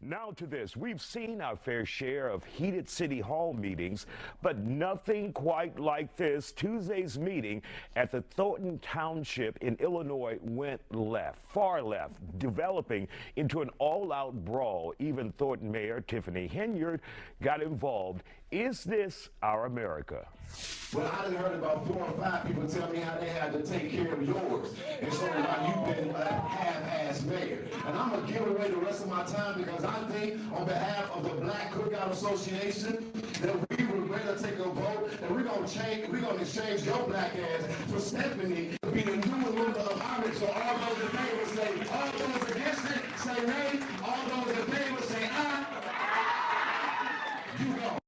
Now to this. We've seen our fair share of heated City Hall meetings, but nothing quite like this. Tuesday's meeting at the Thornton Township in Illinois went left, far left, developing into an all-out brawl. Even Thornton Mayor Tiffany Henyard got involved. Is this our America? Well, I done heard about 4 or 5 people tell me how they had to take care of yours. And so now you've been a half-ass mayor. And I'm going to give away the rest of my time because I think on behalf of the Black Cookout Association that we were going to take a vote and we're going to exchange your black ass for Stephanie to be the new member of Congress. So all those in favor say, all those against it say nay, all those in favor say aye. You go.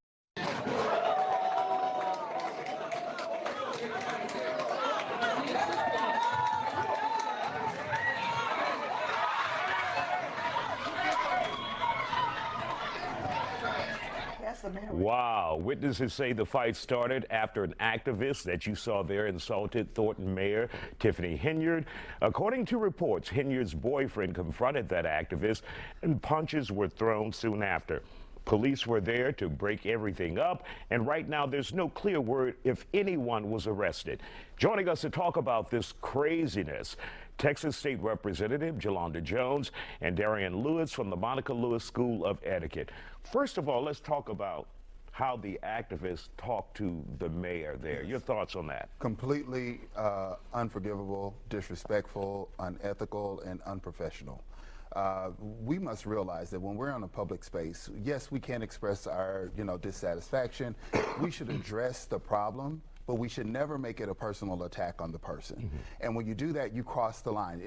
Wow. Witnesses say the fight started after an activist that you saw there insulted Thornton Mayor Tiffany Henyard. According to reports, Henyard's boyfriend confronted that activist and punches were thrown soon after. Police were there to break everything up, and right now there's no clear word if anyone was arrested. Joining us to talk about this craziness, Texas State Representative Jolanda Jones and Darian Lewis from the Monica Lewis School of Etiquette. First of all, let's talk about how the activists talked to the mayor there. Your thoughts on that? Completely unforgivable, disrespectful, unethical, and unprofessional. We must realize that when we're in a public space, yes, we can express our, dissatisfaction. We should address the problem, but we should never make it a personal attack on the person. Mm-hmm. And when you do that, you cross the line.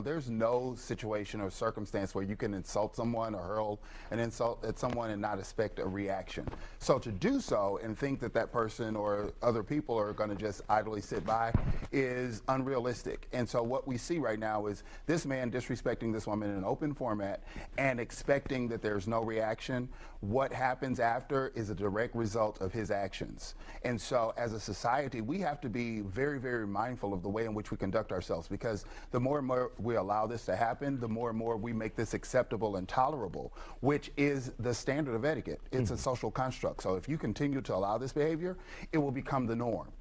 There's no situation or circumstance where you can insult someone or hurl an insult at someone and not expect a reaction. So to do so and think that that person or other people are going to just idly sit by is unrealistic. And so what we see right now is this man disrespecting this woman in an open format and expecting that there's no reaction. What happens after is a direct result of his actions. And so as a society, we have to be very, very mindful of the way in which we conduct ourselves, because the more and more we allow this to happen, the more and more we make this acceptable and tolerable, which is the standard of etiquette. It's a social construct. So if you continue to allow this behavior, it will become the norm.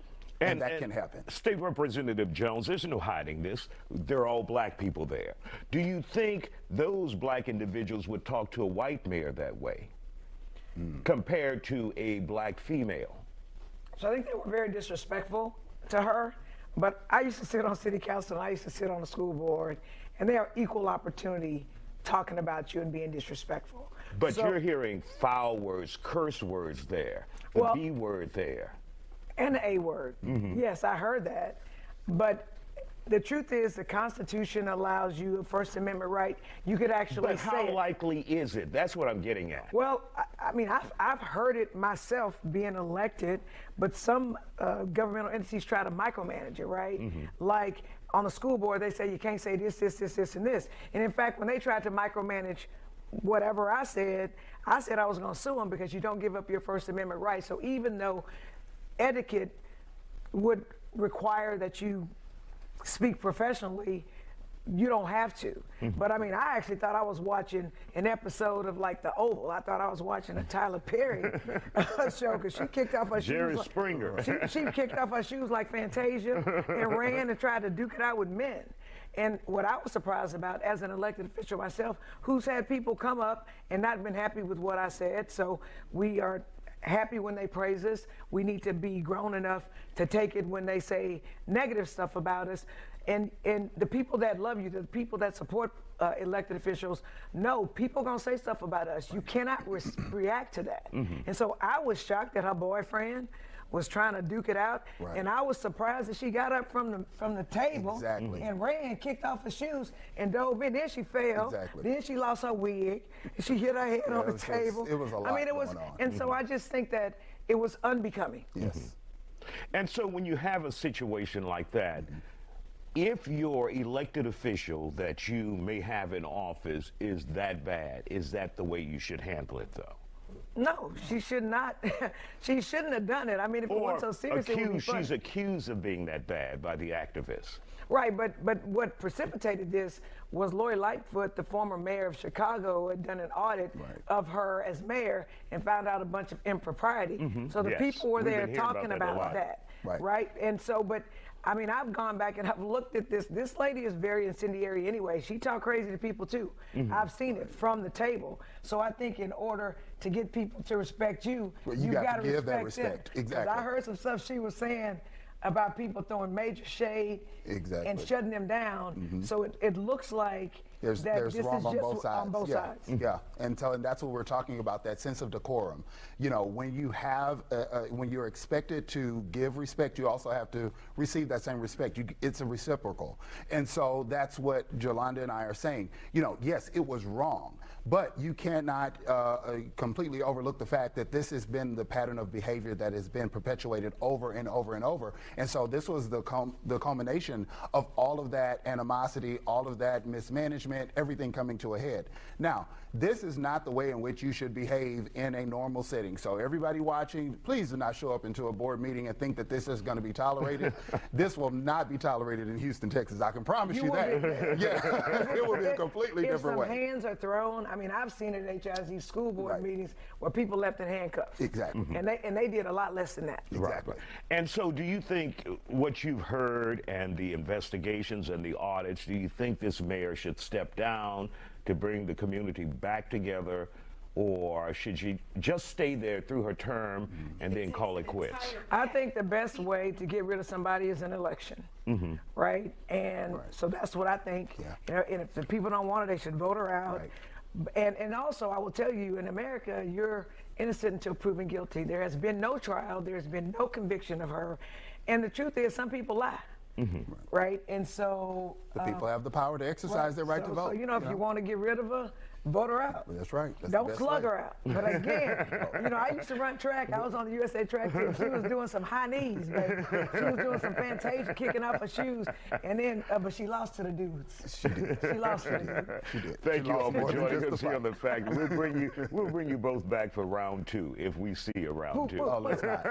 And that can happen. State Representative Jones, there's no hiding this. They're all black people there. Do you think those black individuals would talk to a white mayor that way compared to a black female? So I think they were very disrespectful to her, but I used to sit on city council and I used to sit on the school board, and they are equal opportunity talking about you and being disrespectful. But so, you're hearing foul words, curse words there, the B word there. And the A word. Mm-hmm. Yes, I heard that. But the truth is the Constitution allows you a First Amendment right. You could actually say But how likely is it? That's what I'm getting at. Well, I mean, I've heard it myself being elected, but some governmental entities try to micromanage it, right? Mm-hmm. Like on the school board, they say you can't say this, this, this, this, and this. And in fact, when they tried to micromanage whatever I said I was going to sue them because you don't give up your First Amendment right. So even though etiquette would require that you speak professionally, you don't have to. Mm-hmm. But I mean, I actually thought I was watching an episode of like The Oval. I thought I was watching a Tyler Perry show, because she kicked off her Jerry shoes. Springer. She kicked off her shoes like Fantasia and ran and tried to duke it out with men. And what I was surprised about as an elected official myself, who's had people come up and not been happy with what I said. So we are happy when they praise us. We need to be grown enough to take it when they say negative stuff about us. And the people that love you, the people that support elected officials, know people gonna say stuff about us. You cannot react to that. Mm-hmm. And so I was shocked that her boyfriend was trying to duke it out, and I was surprised that she got up from the table and ran, kicked off her shoes, and dove in. Then she fell. Then she lost her wig. And she hit her head on the table. It was a lot going on. And so I just think that it was unbecoming. Yes. Mm-hmm. And so when you have a situation like that, if your elected official that you may have in office is that bad, is that the way you should handle it, though? No, she should not. She shouldn't have done it. I mean, if it Or wasn't so serious, it would be fun. she's accused of being that bad by the activists. Right, but what precipitated this was Lori Lightfoot, the former mayor of Chicago, had done an audit of her as mayor and found out a bunch of impropriety. So the Yes, people were we've there been hearing talking about that a lot. about that, Right. right? And so, but I mean, I've gone back and I've looked at this. This lady is very incendiary anyway. She talk crazy to people too. I've seen it from the table. So I think in order to get people to respect you, Well, you got got to to give that respect them. respect. 'Cause Exactly. I heard some stuff she was saying about people throwing major shade Exactly. and shutting them down. So it looks like There's this wrong is on just both sides. on both yeah. sides. Yeah, and that's what we're talking about, that sense of decorum. You know, when you have, when you're expected to give respect, you also have to receive that same respect. It's a reciprocal. And so that's what Jolanda and I are saying. You know, yes, it was wrong, but you cannot completely overlook the fact that this has been the pattern of behavior that has been perpetuated over and over and over. And so this was the culmination of all of that animosity, all of that mismanagement, everything coming to a head. Now, this is not the way in which you should behave in a normal setting. So everybody watching, please do not show up into a board meeting and think that this is going to be tolerated. This will not be tolerated in Houston, Texas. I can promise you that. Yeah, it will be a completely different way. If some hands are thrown, I mean, I've seen it at HIZ school board Right. meetings where people left in handcuffs. Exactly. And they did a lot less than that. Exactly. And so do you think what you've heard and the investigations and the audits, do you think this mayor should step down to bring the community back together, or should she just stay there through her term and then call it quits? I think the best way to get rid of somebody is an election, right? And so that's what I think. Yeah. You know, and if the people don't want her, they should vote her out. Right. And also, I will tell you, in America, you're innocent until proven guilty. There has been no trial. There's been no conviction of her. And the truth is, some people lie, right? And so The people have the power to exercise their right to vote. So, you know, if you want to get rid of her, vote her out. That's right. That's the Don't best slug way. her out. But again, you know, I used to run track. I was on the USA track team. She was doing some high knees, baby. She was doing some Fantasia, kicking off her shoes, and then, but she lost to the dudes. She did. She lost to the dudes. She did. Thank She you lost all for more than joining just us the here on fight. The Fact. We'll bring you both back for round two if we see a round two. Oh, let's not.